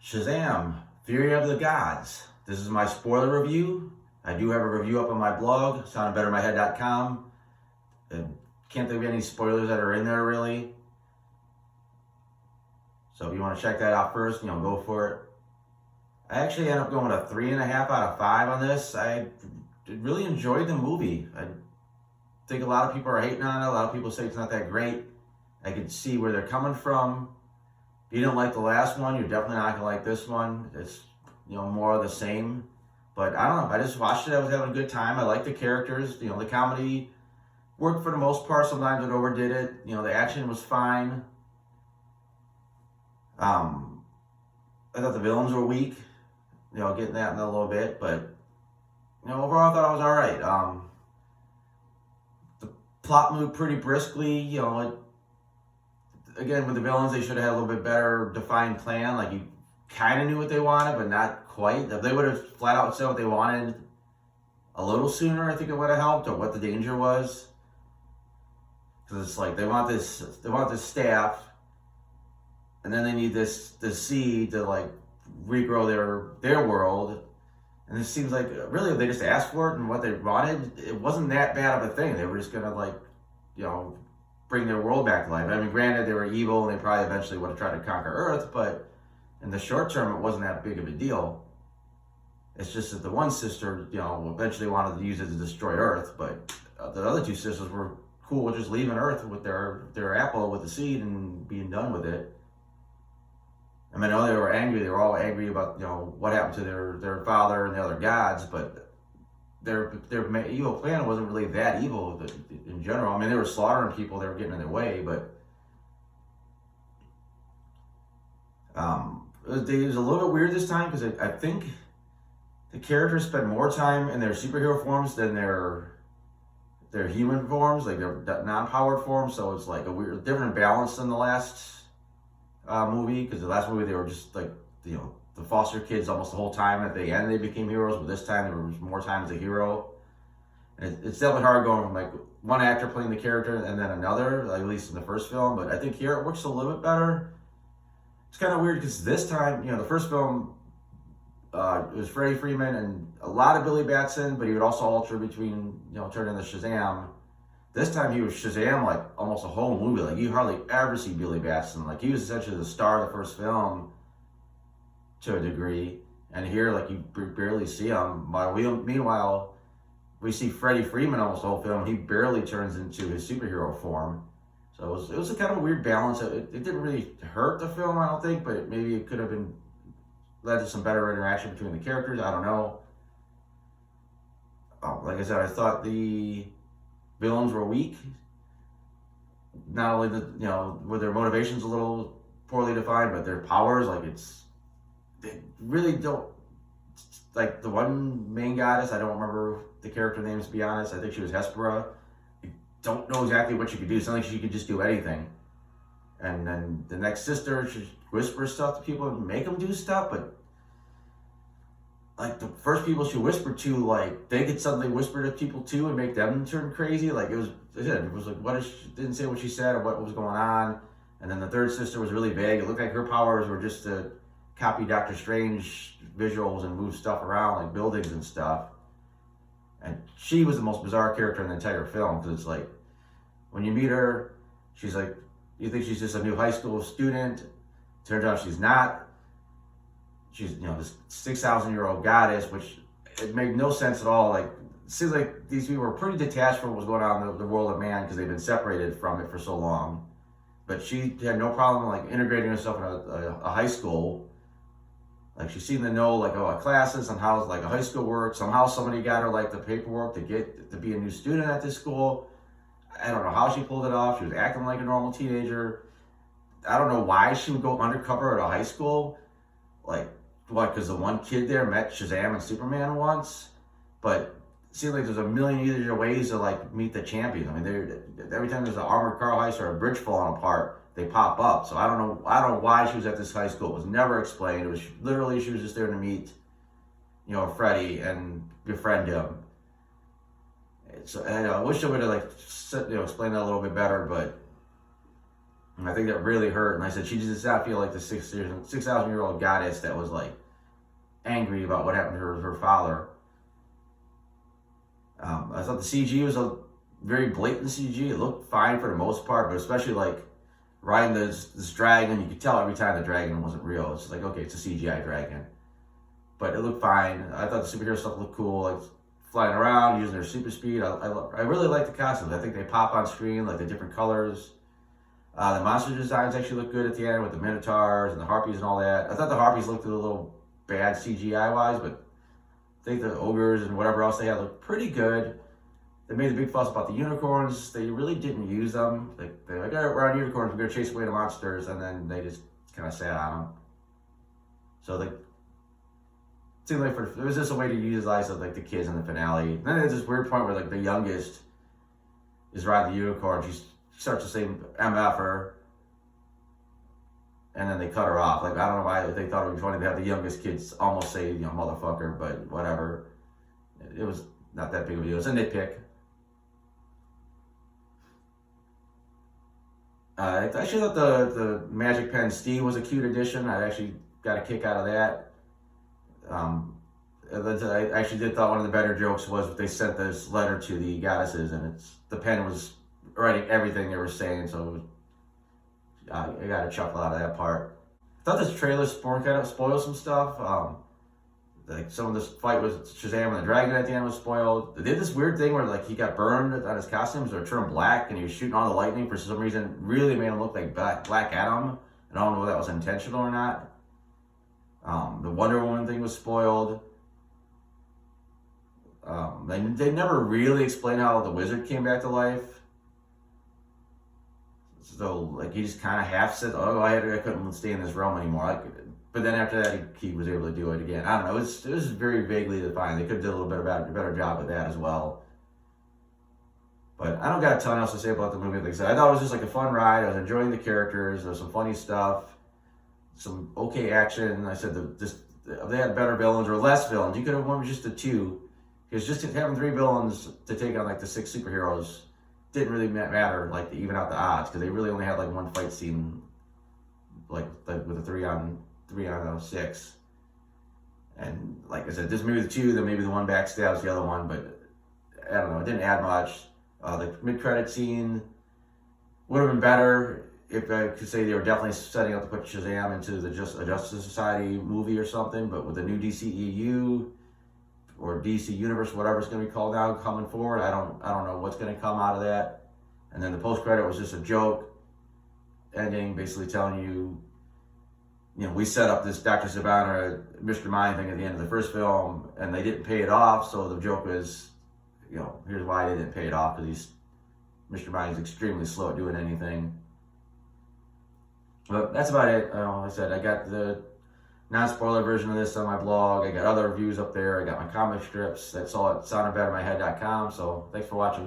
Shazam, Fury of the Gods. This is my spoiler review. I do have a review up on my blog, soundedbettermyhead.com. Can't think of any spoilers that are in there really. So if you want to check that out first, go for it. I actually ended up going with a 3.5 out of 5 on this. I really enjoyed the movie. I think a lot of people are hating on it. A lot of people say it's not that great. I could see where they're coming from. If you didn't like the last one, you're definitely not gonna like this one. It's more of the same. But I don't know. I just watched it. I was having a good time. I liked the characters. The comedy worked for the most part. Sometimes it overdid it. The action was fine. I thought the villains were weak. Getting that in a little bit, but overall I thought it was all right. The plot moved pretty briskly. Again, with the villains, they should have had a little bit better defined plan. Like, you kind of knew what they wanted, but not quite. If they would have flat out said what they wanted a little sooner, I think it would have helped, or what the danger was. Because it's like they want this staff, and then they need this seed to like regrow their world. And it seems like really if they just asked for it and what they wanted, it wasn't that bad of a thing. They were just gonna bring their world back to life. I mean, granted, they were evil and they probably eventually would have tried to conquer Earth, but in the short term, it wasn't that big of a deal. It's just that the one sister, eventually wanted to use it to destroy Earth, but the other two sisters were cool with just leaving Earth with their apple with the seed and being done with it. I mean, I know they were angry. They were all angry about what happened to their father and the other gods, but their evil plan wasn't really that evil in general. I mean, they were slaughtering people. They were getting in their way, but it was a little bit weird this time because I think the characters spend more time in their superhero forms than their human forms, like their non-powered forms. So it's like a different balance than the last movie, because the last movie they were just like the foster kids almost the whole time. At the end they became heroes, but this time there was more time as a hero. And it's definitely hard going from like one actor playing the character and then another, like, at least in the first film. But I think here it works a little bit better. It's kind of weird because this time, the first film, it was Freddie Freeman and a lot of Billy Batson, but he would also alter between turn into Shazam. This time he was Shazam like almost a whole movie. Like, you hardly ever see Billy Batson. Like, he was essentially the star of the first film to a degree. And here, like, you barely see him. Meanwhile, we see Freddie Freeman almost the whole film. He barely turns into his superhero form. So it was a kind of a weird balance. It didn't really hurt the film, I don't think, but maybe it could have led to some better interaction between the characters. I don't know. Like I said, I thought the villains were weak. Not only were their motivations a little poorly defined, but their powers, they really don't. Like, the one main goddess, I don't remember the character names, to be honest. I think she was Hespera. You don't know exactly what she could do. It's not like she could just do anything. And then the next sister, she whispers stuff to people and make them do stuff, but like the first people she whispered to, like, they could suddenly whisper to people too and make them turn crazy. Like, it was like, didn't say what she said or what was going on. And then the third sister was really vague. It looked like her powers were just to copy Doctor Strange visuals and move stuff around, like buildings and stuff. And she was the most bizarre character in the entire film, because it's like, when you meet her, she's like, you think she's just a new high school student. Turns out she's not. She's, this 6,000-year-old goddess, which it made no sense at all. Like, it seems like these people were pretty detached from what was going on in the world of man, because they've been separated from it for so long. But she had no problem like integrating herself in a high school. Like, she seemed to know classes and how like a high school works. Somehow somebody got her like the paperwork to get to be a new student at this school. I don't know how she pulled it off. She was acting like a normal teenager. I don't know why she would go undercover at a high school. Like, what, because the one kid there met Shazam and Superman once? But it seems like there's a million easier ways to like meet the champion. I mean, every time there's an armored car heist or a bridge falling apart, they pop up. So I don't know why she was at this high school. It was never explained. It was literally, she was just there to meet, Freddie and befriend him. So I wish I would have explained that a little bit better, but And I think that really hurt. And I said, she just does not feel like the 6,000-year-old goddess that was like angry about what happened to her father. I thought the CG was a very blatant CG. It looked fine for the most part, but especially like riding this dragon, you could tell every time the dragon wasn't real. It's just like, okay, it's a CGI dragon. But it looked fine. I thought the superhero stuff looked cool, like flying around, using their super speed. I really like the costumes. I think they pop on screen, like the different colors. The monster designs actually look good at the end with the minotaurs and the harpies and all that. I thought the harpies looked a little bad CGI wise, but I think the ogres and whatever else they had looked pretty good. They made a big fuss about the unicorns. They really didn't use them. They're like, all right, we're on unicorns, we're going to chase away the monsters, and then they just kind of sat on them. So it seemed like it was just a way to utilize like the kids in the finale. And then there's this weird point where like the youngest is riding the unicorn. She starts to say MFer, and then they cut her off. Like, I don't know why they thought it would be funny to have the youngest kids almost say, motherfucker, but whatever. It was not that big of a deal. It's a nitpick. I actually thought the Magic Pen Steve was a cute addition. I actually got a kick out of that. I actually did thought one of the better jokes was they sent this letter to the goddesses, and the pen was writing everything they were saying, so I got a chuckle out of that part. I thought this trailer kind of spoiled some stuff. Like some of this fight with Shazam and the dragon at the end was spoiled. They did this weird thing where like he got burned on his costumes or turned black, and he was shooting all the lightning for some reason. Really made him look like Black Adam. And I don't know if that was intentional or not. The Wonder Woman thing was spoiled. They never really explained how the wizard came back to life. So like he just kind of half said, "Oh, I couldn't stay in this realm anymore." But then after that, he was able to do it again. I don't know. It was very vaguely defined. They could have done a little bit better job with that as well. But I don't got a ton else to say about the movie. Like I said, I thought it was just like a fun ride. I was enjoying the characters. There was some funny stuff, some okay action. I said they had better villains or less villains. You could have won with just the two, because just having 3 villains to take on like the 6 superheroes didn't really matter. Like to even out the odds, because they really only had like one fight scene, like with a 3 on 6. And like I said, this maybe the 2, then maybe the one backstabs the other one, but I don't know, it didn't add much. The mid-credit scene would have been better if I could say they were definitely setting up to put Shazam into a Justice Society movie or something, but with the new DCEU or DC Universe, whatever it's going to be called now, coming forward, I don't know what's going to come out of that. And then the post-credit was just a joke ending, basically telling you, we set up this Dr. Savannah, Mr. Mind thing at the end of the first film, and they didn't pay it off, so the joke was, here's why they didn't pay it off, because Mr. Mind is extremely slow at doing anything. But that's about it. Like I said, I got the non-spoiler version of this on my blog. I got other reviews up there. I got my comic strips. That's all at soundedbettermyhead.com, so thanks for watching.